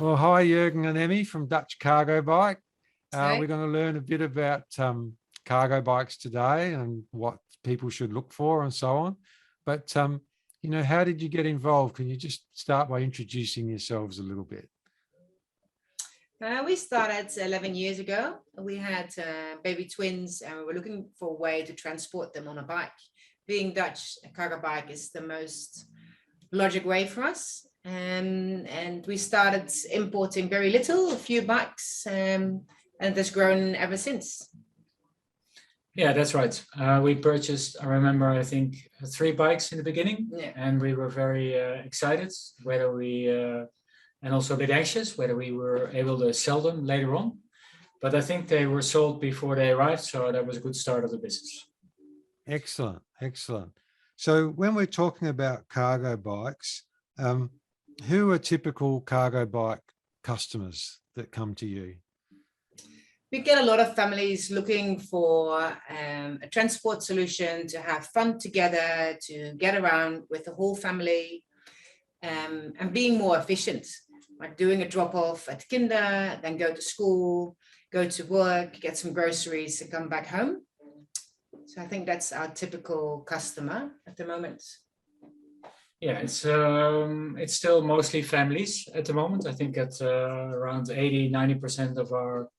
Well, hi, Jurgen and Emmy from Dutch Cargo Bike. Hi. We're going to learn a bit about cargo bikes today and what people should look for and so on. But, how did you get involved? Can you just start by introducing yourselves a little bit? We started 11 years ago. We had baby twins and we were looking for a way to transport them on a bike. Being Dutch, a cargo bike is the most logic way for us. And we started importing very little, a few bikes, and it's grown ever since. Yeah, that's right. We purchased, I remember, I think 3 bikes in the beginning, and we were very excited and also a bit anxious whether we were able to sell them later on. But I think they were sold before they arrived, so that was a good start of the business. Excellent, excellent. So when we're talking about cargo bikes, who are typical cargo bike customers that come to you? We get a lot of families looking for a transport solution to have fun together, to get around with the whole family, and being more efficient, like doing a drop-off at kinder, then go to school, go to work, get some groceries and come back home. So I think that's our typical customer at the moment. Yeah, it's still mostly families at the moment. I think at around 80-90% of our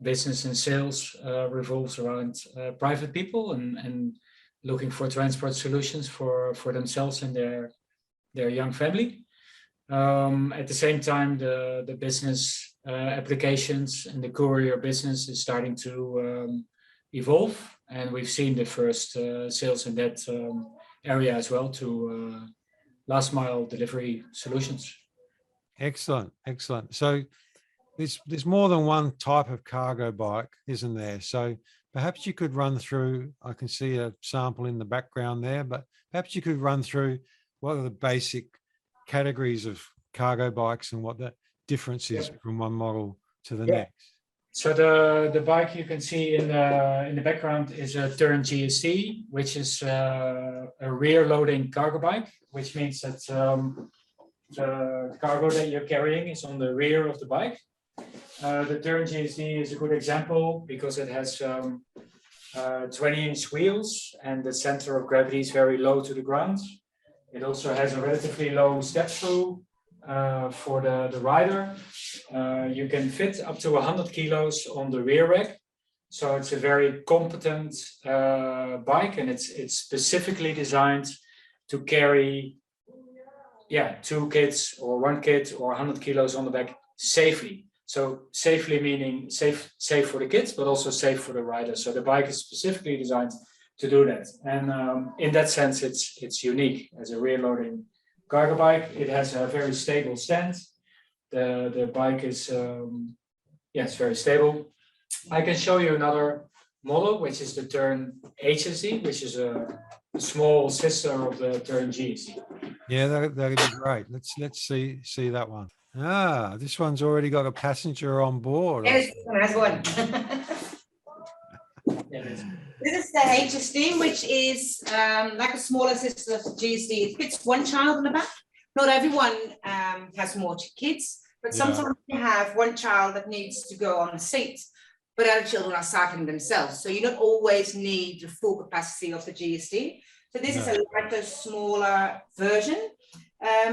business and sales revolves around private people and looking for transport solutions for themselves and their young family. At the same time, the business applications and the courier business is starting to evolve, and we've seen the first sales in that area as well to last mile delivery solutions. Excellent, excellent. So there's more than one type of cargo bike, isn't there? So perhaps you could run through, I can see a sample in the background there, but perhaps you could run through what are the basic categories of cargo bikes and what the difference is from one model to the next. So the bike you can see in the background is a Turn GST, which is a rear loading cargo bike, which means that the cargo that you're carrying is on the rear of the bike. The Turn GST is a good example because it has 20-inch wheels and the center of gravity is very low to the ground. It also has a relatively low step through for the rider. You can fit up to 100 kilos on the rear rack. So it's a very competent bike, and it's specifically designed to carry 2 kids or 1 kid or 100 kilos on the back safely. So safely meaning safe for the kids, but also safe for the rider. So the bike is specifically designed to do that. And in that sense, it's unique as a rear loading cargo bike. It has a very stable stand. The bike is it's very stable. I can show you another model, which is the Turn HSD, which is a small sister of the Turn GSD. Yeah, that'd be great. Let's see that one. Ah, this one's already got a passenger on board. Yes, this one. This is the HSD, which is like a smaller sister of the GSD. It fits 1 child in the back. Not everyone has more kids, but sometimes you have 1 child that needs to go on a seat, but other children are cycling themselves. So you don't always need the full capacity of the GSD. So this is a lighter, smaller version.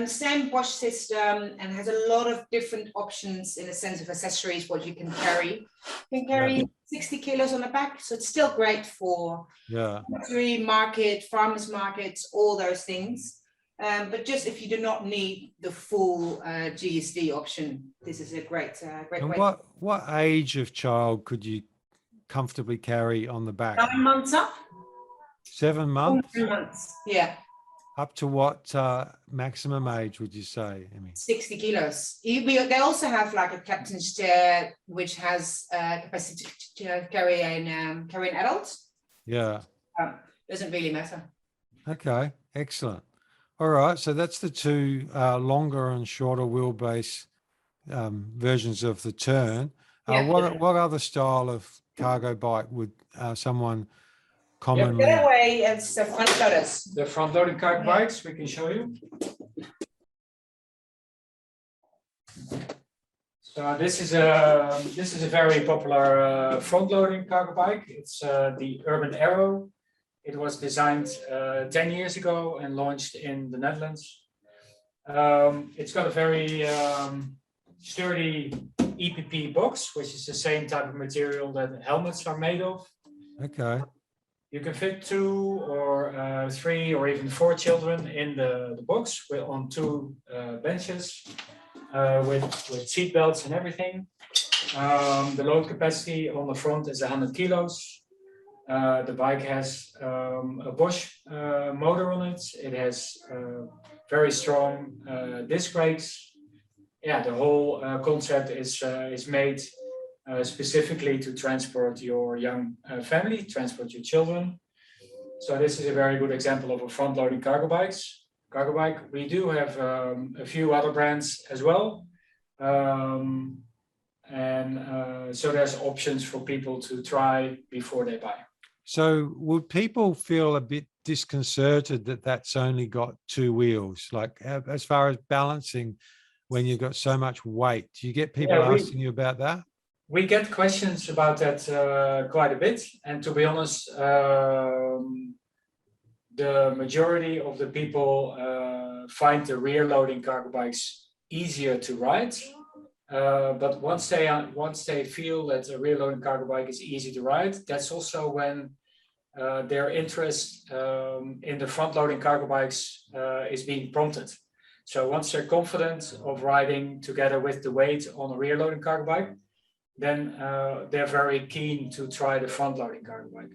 Same Bosch system, and has a lot of different options in the sense of accessories, what you can carry. You can carry 60 kilos on the back, so it's still great for factory market, farmers markets, all those things. But just if you do not need the full GSD option, this is a great and way. What age of child could you comfortably carry on the back? 9 months up. 7 months? 7 months, yeah. Up to what maximum age would you say, Emmy? 60 kilos. They also have like a captain's chair, which has capacity to carry an adult. Yeah. Doesn't really matter. Okay, excellent. All right, so that's the 2 longer and shorter wheelbase versions of the Turn. What other style of cargo bike would someone commonly? The other way is the front loaders. The front loading cargo bikes we can show you. So this is a very popular front-loading cargo bike. It's the Urban Arrow. It was designed 10 years ago and launched in the Netherlands. It's got a very sturdy EPP box, which is the same type of material that helmets are made of. Okay. You can fit 2 or 3 or even 4 children in the box on 2 benches with seat belts and everything. The load capacity on the front is 100 kilos. The bike has a Bosch motor on it. It has very strong disc brakes. Yeah, the whole concept is made specifically to transport your young family, transport your children. So this is a very good example of a front-loading cargo bike. We do have a few other brands as well. So there's options for people to try before they buy. So would people feel a bit disconcerted that that's only got 2 wheels, like as far as balancing when you've got so much weight? Do you get people asking you about that? We get questions about that quite a bit. And to be honest, the majority of the people find the rear loading cargo bikes easier to ride. But once they feel that a rear loading cargo bike is easy to ride, that's also when their interest in the front loading cargo bikes is being prompted. So once they're confident of riding together with the weight on a rear loading cargo bike, then they're very keen to try the front loading cargo bike.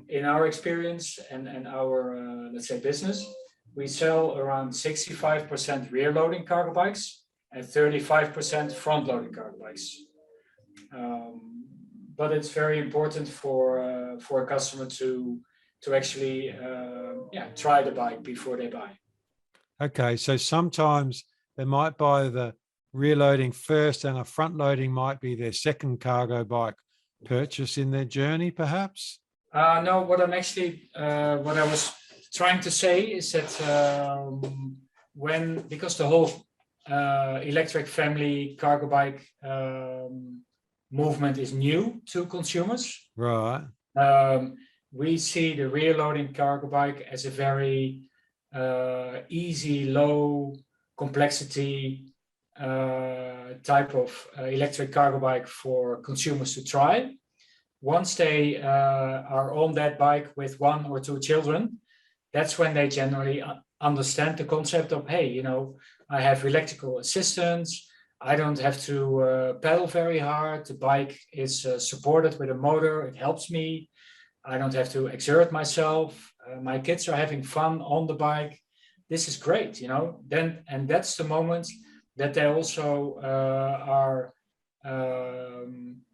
In our experience and our, let's say, business, we sell around 65% rear loading cargo bikes and 35% front loading cargo bikes. But it's very important for a customer to actually try the bike before they buy. Okay, so sometimes they might buy the rear loading first and a front loading might be their second cargo bike purchase in their journey, perhaps? No, what I was trying to say is that because the whole electric family cargo bike movement is new to consumers. Right. We see the rear loading cargo bike as a very easy, low complexity type of electric cargo bike for consumers to try. Once they are on that bike with 1 or 2 children, that's when they generally understand the concept of, hey, I have electrical assistance. I don't have to pedal very hard. The bike is supported with a motor. It helps me. I don't have to exert myself. My kids are having fun on the bike. This is great, and that's the moment that they also are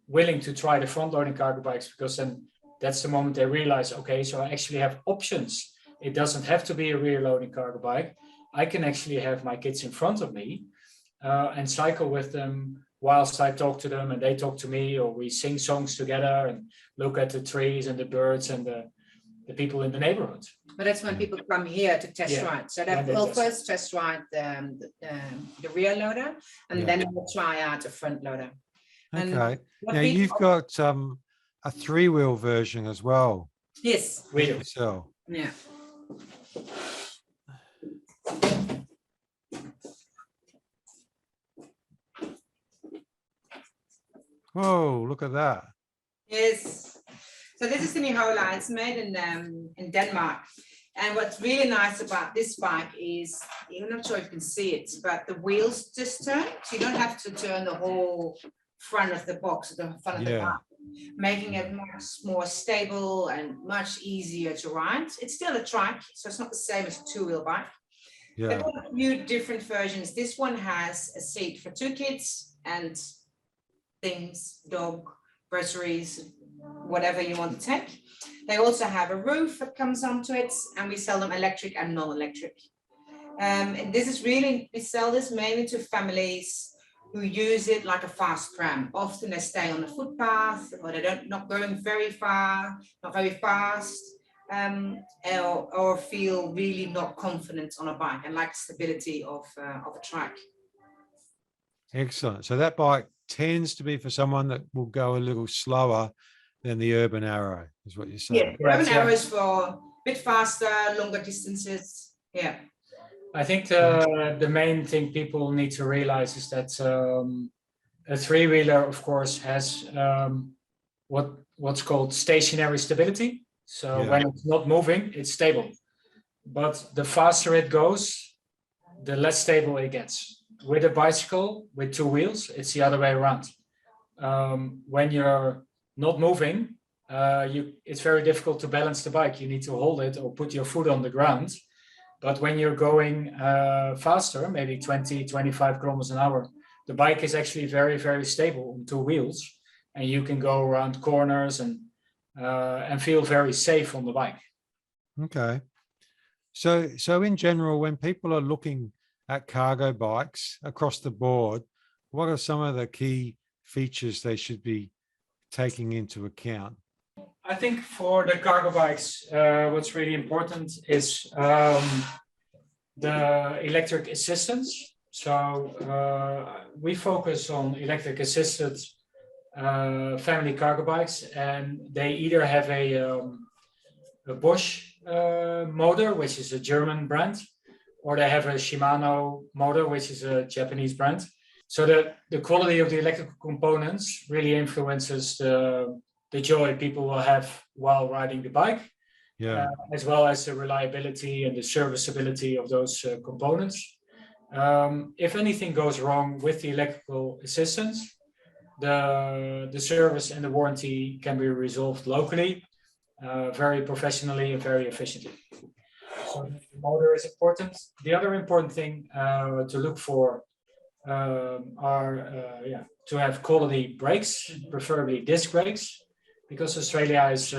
willing to try the front loading cargo bikes, because then that's the moment they realize, okay, so I actually have options. It doesn't have to be a rear loading cargo bike. I can actually have my kids in front of me and cycle with them whilst I talk to them and they talk to me, or we sing songs together and look at the trees and the birds and the people in the neighborhood. But that's when people come here to test ride. So they'll first test ride the rear loader, and then they'll try out the front loader. Okay. Now you've got a 3-wheel version as well. Yes, we do. So yeah. Whoa, look at that. Yes. So this is the new homeland. It's made in Denmark. And what's really nice about this bike is, I'm not sure if you can see it, but the wheels just turn. So you don't have to turn the whole front of the box, the front of the bike, making it much more stable and much easier to ride. It's still a trike, so it's not the same as a 2-wheel bike. Yeah. There are a few different versions. This one has a seat for 2 kids and things, dog, groceries, whatever you want to take. They also have a roof that comes onto it, and we sell them electric and non-electric. And this is really, we sell this mainly to families who use it like a fast pram. Often they stay on the footpath, or they not going very far, not very fast, or feel really not confident on a bike and like stability of a trike. Excellent. So that bike tends to be for someone that will go a little slower than the Urban Arrow, is what you're saying. Yeah, urban arrows for a bit faster, longer distances. Yeah. I think the main thing people need to realize is that a three-wheeler, of course, has what's called stationary stability. So when it's not moving, it's stable. But the faster it goes, the less stable it gets. With a bicycle with two wheels, it's the other way around. When you're not moving, it's very difficult to balance the bike. You need to hold it or put your foot on the ground. But when you're going faster, maybe 20, 25 kilometers an hour, the bike is actually very, very stable on two wheels. And you can go around corners and feel very safe on the bike. Okay. So in general, when people are looking at cargo bikes across the board, what are some of the key features they should be taking into account? I think for the cargo bikes, what's really important is the electric assistance. So we focus on electric assisted family cargo bikes, and they either have a Bosch motor, which is a German brand, or they have a Shimano motor, which is a Japanese brand. So the quality of the electrical components really influences the joy people will have while riding the bike, as well as the reliability and the serviceability of those components. If anything goes wrong with the electrical assistance, the service and the warranty can be resolved locally, very professionally and very efficiently. So the motor is important. The other important thing to look for are to have quality brakes, preferably disc brakes, because Australia is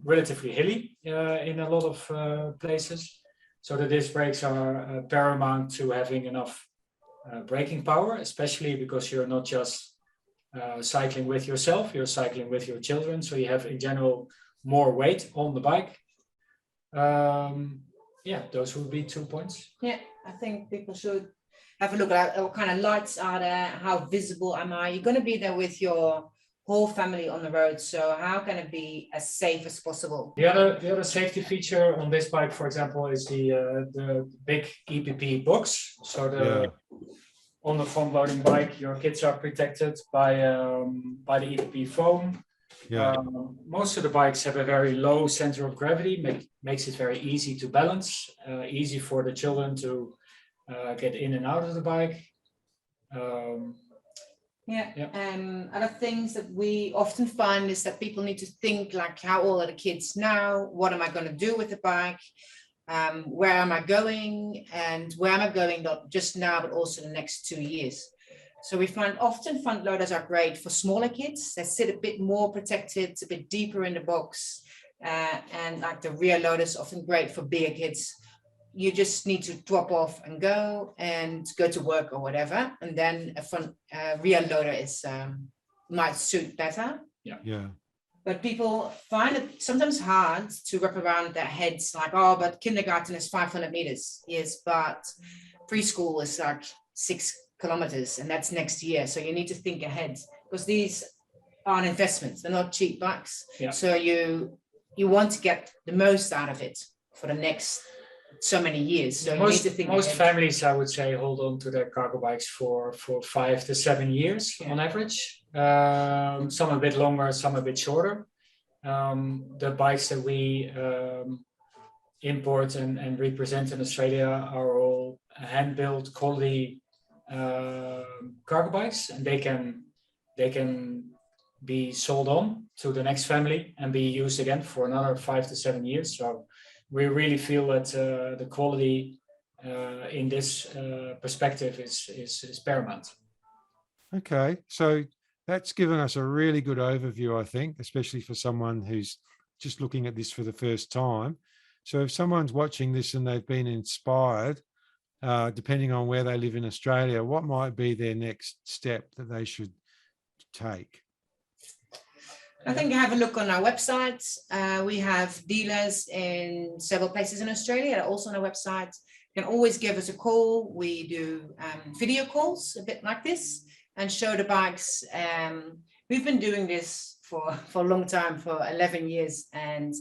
relatively hilly in a lot of places. So the disc brakes are paramount to having enough braking power, especially because you're not just cycling with yourself, you're cycling with your children. So you have in general more weight on the bike. Those would be 2 points. Yeah, I think people should have a look at what kind of lights are there, how visible am I? You're going to be there with your whole family on the road, so how can it be as safe as possible? The other safety feature on this bike, for example, is the big EPP box. So on the front loading bike, your kids are protected by the EPP foam. Most of the bikes have a very low center of gravity, makes it very easy to balance, easy for the children to get in and out of the bike. Other things that we often find is that people need to think like, how old are the kids now? What am I going to do with the bike? Where am I going? And where am I going not just now, but also the next 2 years? So we find often front loaders are great for smaller kids. They sit a bit more protected, a bit deeper in the box. And like the rear loader is often great for bigger kids. You just need to drop off and go to work or whatever. And then a front rear loader might suit better. Yeah. But people find it sometimes hard to wrap around their heads like, oh, but kindergarten is 500 meters. Yes, but preschool is like 6 kilometers and that's next year. So you need to think ahead because these are investments. They're not cheap bikes. Yeah. So you want to get the most out of it for the next so many years. So most families, I would say, hold on to their cargo bikes for 5 to 7 years on average. Some a bit longer, some a bit shorter. The bikes that we import and represent in Australia are all hand-built quality cargo bikes, and they can be sold on to the next family and be used again for another 5 to 7 years. So we really feel that the quality in this perspective is paramount. Okay, so that's given us a really good overview, I think, especially for someone who's just looking at this for the first time. So if someone's watching this and they've been inspired, depending on where they live in Australia, what might be their next step that they should take? I think have a look on our website. We have dealers in several places in Australia, also on our website. You can always give us a call. We do video calls, a bit like this, and show the bikes. We've been doing this for a long time, for 11 years, and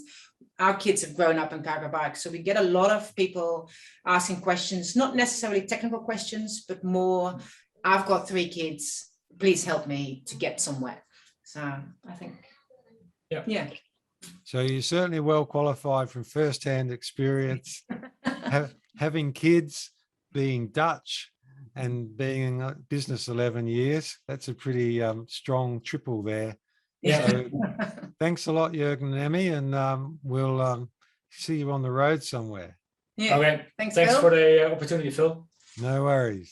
our kids have grown up on cargo bikes. So we get a lot of people asking questions, not necessarily technical questions, but more, I've got 3 kids, please help me to get somewhere. So I think, yeah. So you're certainly well qualified from first-hand experience, having kids, being Dutch, and being in business 11 years. That's a pretty strong triple there. Yeah. So thanks a lot, Jurgen and Emmy, and we'll see you on the road somewhere. Yeah. Okay. Thanks Thanks Phil. for the opportunity, Phil. No worries.